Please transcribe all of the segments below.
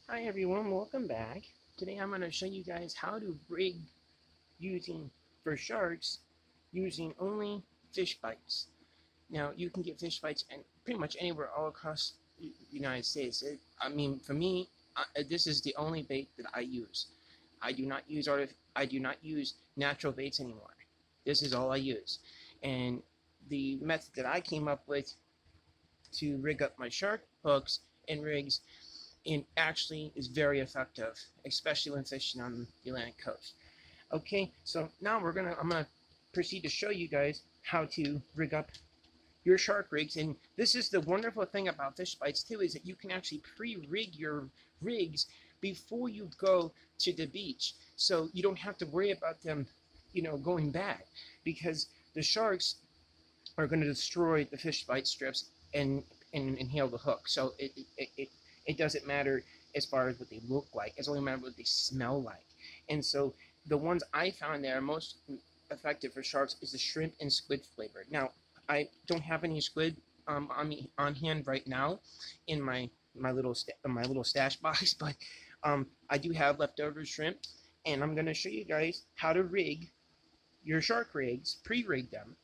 Hi everyone, welcome back. Today I'm going to show you guys how to rig using for sharks using only fish bites. Now you can get fish bites and pretty much anywhere all across the United States. For me, this is the only bait that I use. I do not use natural baits anymore. This is all I use, and the method that I came up with to rig up my shark hooks and rigs and actually is very effective, especially when fishing on the Atlantic coast. Okay, so now I'm gonna proceed to show you guys how to rig up your shark rigs. And this is the wonderful thing about fish bites too, is that you can actually pre-rig your rigs before you go to the beach, so you don't have to worry about them, going bad, because the sharks are going to destroy the fish bite strips and inhale the hook. So it doesn't matter as far as what they look like. It's only matter what they smell like. And so the ones I found that are most effective for sharks is the shrimp and squid flavor. Now I don't have any squid on hand right now in my little stash box, but I do have leftover shrimp, and I'm gonna show you guys how to rig your shark rigs, pre-rig them.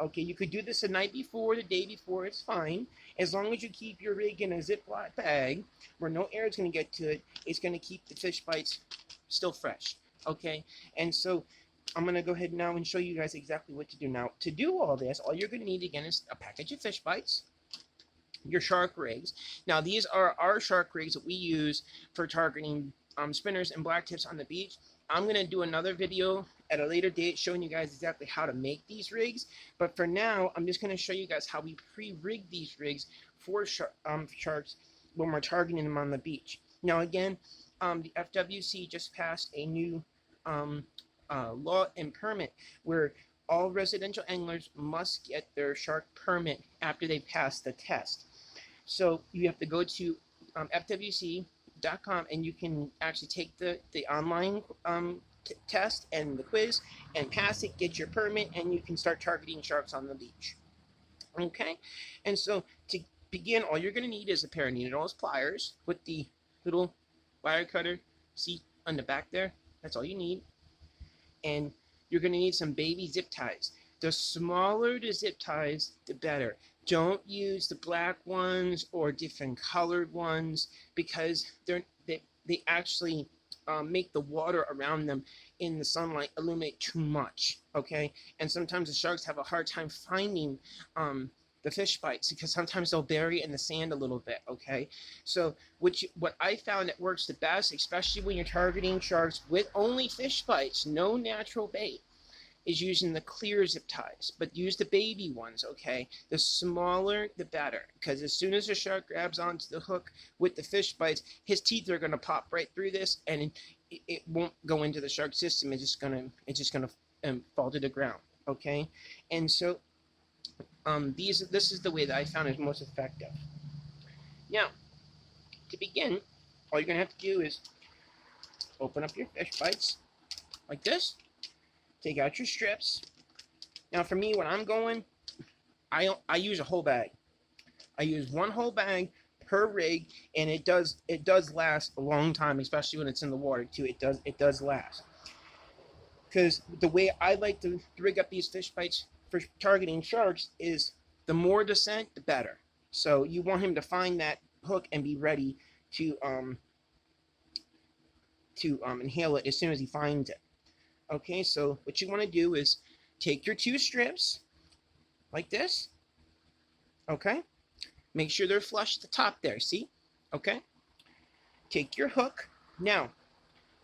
Okay, you could do this the night before, the day before, it's fine. As long as you keep your rig in a Ziploc bag where no air is going to get to it, it's going to keep the fish bites still fresh. Okay, and so I'm going to go ahead now and show you guys exactly what to do. Now, to do all this, all you're going to need again is a package of fish bites, your shark rigs. Now, these are our shark rigs that we use for targeting spinners and black tips on the beach. I'm going to do another video at a later date showing you guys exactly how to make these rigs. But for now, I'm just going to show you guys how we pre-rig these rigs for sharks when we're targeting them on the beach. Now, again, the FWC just passed a new law and permit where all residential anglers must get their shark permit after they pass the test. So you have to go to FWC.com and you can actually take the online test and the quiz and pass it, get your permit, and you can start targeting sharks on the beach. Okay, and so to begin, all you're going to need is a pair of needle-nose pliers with the little wire cutter. See on the back there? That's all you need. And you're going to need some baby zip ties. The smaller the zip ties, the better. Don't use the black ones or different colored ones, because they actually make the water around them in the sunlight illuminate too much. Okay, and sometimes the sharks have a hard time finding the fish bites because sometimes they'll bury in the sand a little bit. Okay, so what I found that works the best, especially when you're targeting sharks with only fish bites, no natural bait, is using the clear zip ties, but use the baby ones. Okay, the smaller the better, because as soon as the shark grabs onto the hook with the fish bites, his teeth are going to pop right through this, and it won't go into the shark system. It's just gonna fall to the ground. Okay, and so this is the way that I found is most effective. Now, to begin, all you're gonna have to do is open up your fish bites like this. Take out your strips. Now, for me, when I'm going, I use a whole bag. I use one whole bag per rig, and it does last a long time, especially when it's in the water too. It does last, because the way I like to rig up these fish bites for targeting sharks is the more descent, the better. So you want him to find that hook and be ready to inhale it as soon as he finds it. Okay, so what you want to do is take your two strips like this. Okay, make sure they're flush at the top there. See? Okay, take your hook. Now,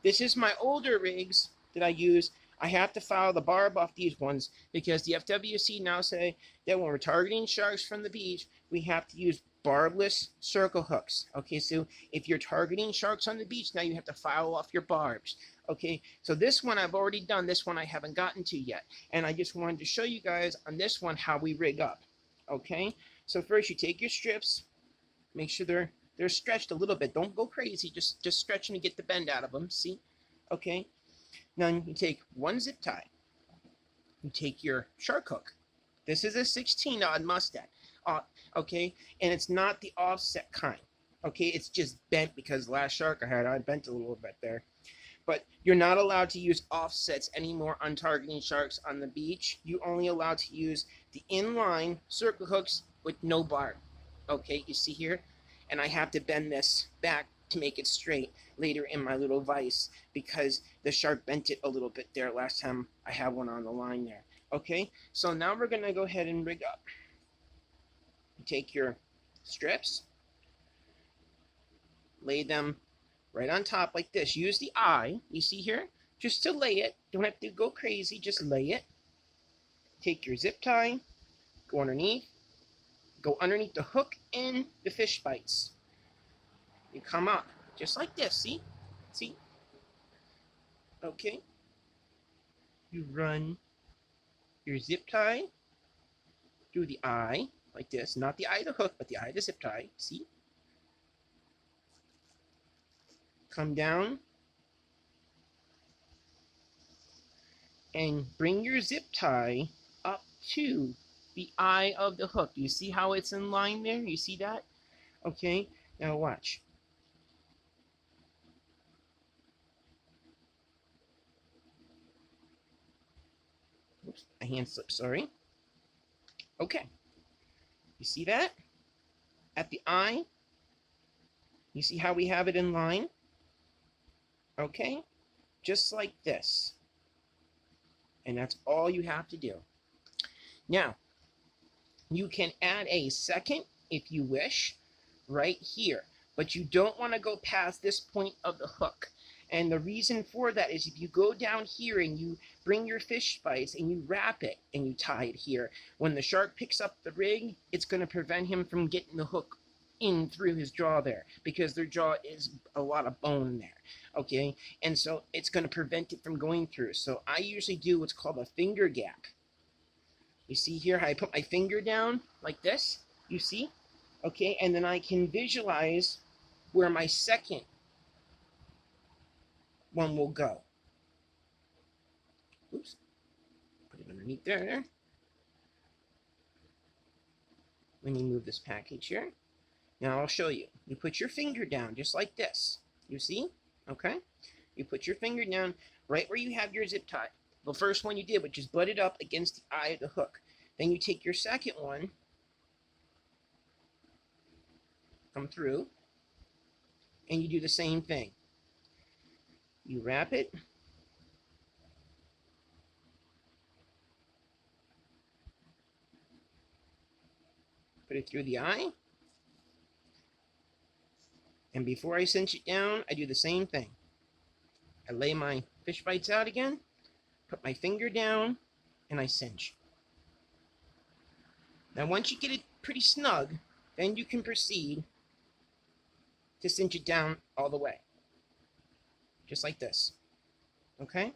this is my older rigs that I use. I have to file the barb off these ones because the FWC now say that when we're targeting sharks from the beach, we have to use barbless circle hooks. Okay, so if you're targeting sharks on the beach, now you have to file off your barbs. Okay, so this one I've already done. This one I haven't gotten to yet. And I just wanted to show you guys on this one how we rig up. Okay, so first you take your strips, make sure they're stretched a little bit. Don't go crazy, just stretch them to get the bend out of them. See? Okay, now you take one zip tie. You take your shark hook. This is a 16-odd mustad. Okay, and it's not the offset kind. Okay, it's just bent because last shark I bent a little bit there. But you're not allowed to use offsets anymore on targeting sharks on the beach. You're only allowed to use the inline circle hooks with no bar. Okay, you see here? And I have to bend this back to make it straight later in my little vise because the shark bent it a little bit there last time I had one on the line there. Okay, so now we're going to go ahead and rig up. You take your strips, lay them right on top like this. Use the eye, you see here, just to lay it. Don't have to go crazy, just lay it. Take your zip tie, go underneath the hook and the fish bites. You come up just like this, see? See? Okay. You run your zip tie through the eye like this, not the eye of the hook, but the eye of the zip tie, see? Come down and bring your zip tie up to the eye of the hook. You see how it's in line there? You see that? Okay, now watch. Oops, a hand slip, sorry. Okay, you see that? At the eye, you see how we have it in line? Okay, just like this. And that's all you have to do. Now, you can add a second if you wish right here, but you don't want to go past this point of the hook. And the reason for that is if you go down here and you bring your fish bites and you wrap it and you tie it here, when the shark picks up the rig, it's going to prevent him from getting the hook in through his jaw there because their jaw is a lot of bone there. Okay, and so it's going to prevent it from going through. So I usually do what's called a finger gap. You see here how I put my finger down like this? You see? Okay, and then I can visualize where my second one will go. Oops. Put it underneath there. Let me move this package here. Now I'll show you. You put your finger down just like this. You see? Okay? You put your finger down right where you have your zip tie. The first one you did, which is butt it up against the eye of the hook. Then you take your second one, come through, and you do the same thing. You wrap it, put it through the eye, and before I cinch it down, I do the same thing. I lay my fish bites out again, put my finger down, and I cinch. Now once you get it pretty snug, then you can proceed to cinch it down all the way. Just like this. Okay?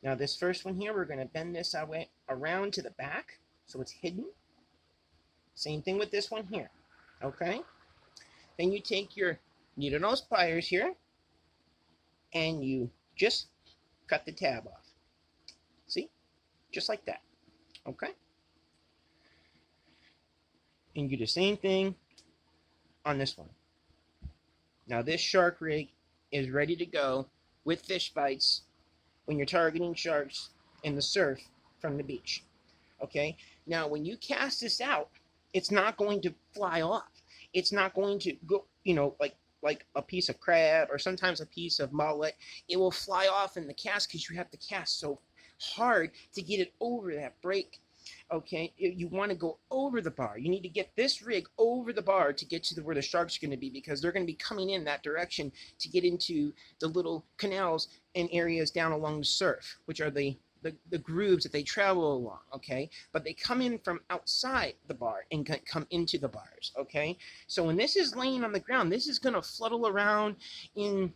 Now this first one here, we're going to bend this way around to the back so it's hidden. Same thing with this one here. Okay? Then you take your needle nose pliers here and you just cut the tab off. See? Just like that. Okay? And you do the same thing on this one. Now this shark rig is ready to go with fish bites when you're targeting sharks in the surf from the beach. Okay? Now when you cast this out, it's not going to fly off. It's not going to go, you know, like a piece of crab or sometimes a piece of mullet. It will fly off in the cast because you have to cast so hard to get it over that break. Okay, you want to go over the bar. You need to get this rig over the bar to get to where the sharks are going to be because they're going to be coming in that direction to get into the little canals and areas down along the surf, which are the grooves that they travel along, okay? But they come in from outside the bar and come into the bars, okay? So when this is laying on the ground, this is going to flutter around in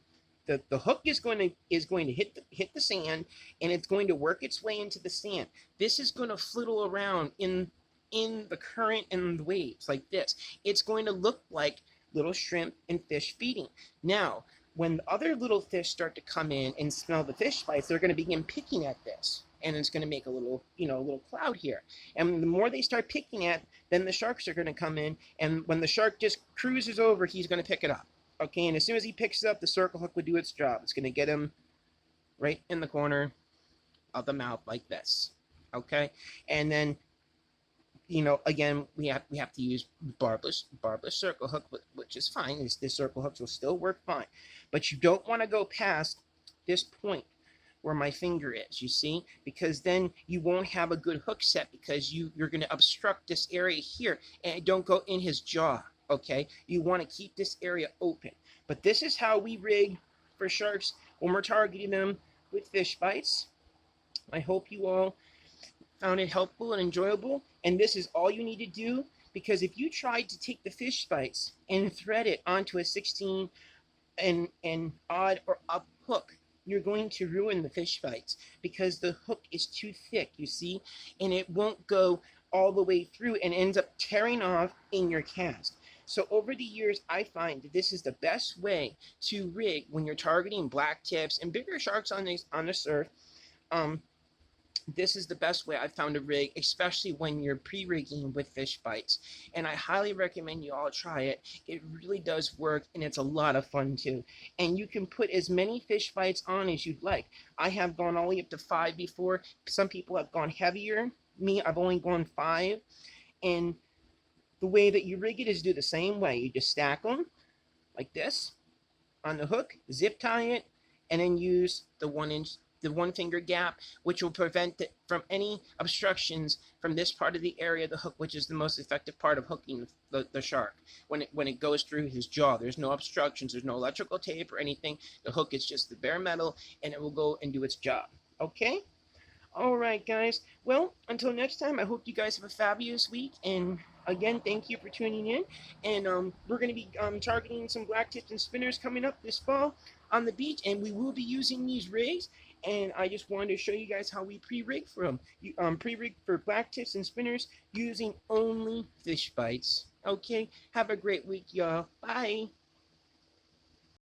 the hook is going to hit the sand, and it's going to work its way into the sand. This is going to fliddle around in the current and the waves like this. It's going to look like little shrimp and fish feeding. Now, when the other little fish start to come in and smell the fish bites, they're going to begin picking at this. and it's going to make a little, a little cloud here. And the more they start picking at, then the sharks are going to come in, and when the shark just cruises over, he's going to pick it up. Okay, and as soon as he picks it up, the circle hook would do its job. It's going to get him right in the corner of the mouth like this. Okay, and then again, we have to use barbless circle hook, which is fine. This circle hooks will still work fine, but you don't want to go past this point where my finger is, you see, because then you won't have a good hook set, because you're going to obstruct this area here, and don't go in his jaw. Okay, you want to keep this area open. But this is how we rig for sharks when we're targeting them with fish bites. I hope you all found it helpful and enjoyable, and this is all you need to do, because if you tried to take the fish bites and thread it onto a 16 and odd or up hook, you're going to ruin the fish bites, because the hook is too thick, you see, and it won't go all the way through and ends up tearing off in your cast. So over the years, I find that this is the best way to rig when you're targeting black tips and bigger sharks on the surf. This is the best way I've found to rig, especially when you're pre-rigging with fish bites. And I highly recommend you all try it. It really does work, and it's a lot of fun too. And you can put as many fish bites on as you'd like. I have gone all the way up to 5 before. Some people have gone heavier. Me, I've only gone 5. And the way that you rig it is do the same way. You just stack them like this on the hook, zip tie it, and then use the 1 finger gap, which will prevent it from any obstructions from this part of the area of the hook, which is the most effective part of hooking the shark. When it goes through his jaw, there's no obstructions, there's no electrical tape or anything. The hook is just the bare metal, and it will go and do its job. Okay? All right, guys. Well, until next time, I hope you guys have a fabulous week. And again, thank you for tuning in. And we're going to be targeting some black tips and spinners coming up this fall on the beach. And we will be using these rigs. And I just wanted to show you guys how we pre-rig for them. Pre-rig for black tips and spinners using only fish bites. Okay? Have a great week, y'all. Bye.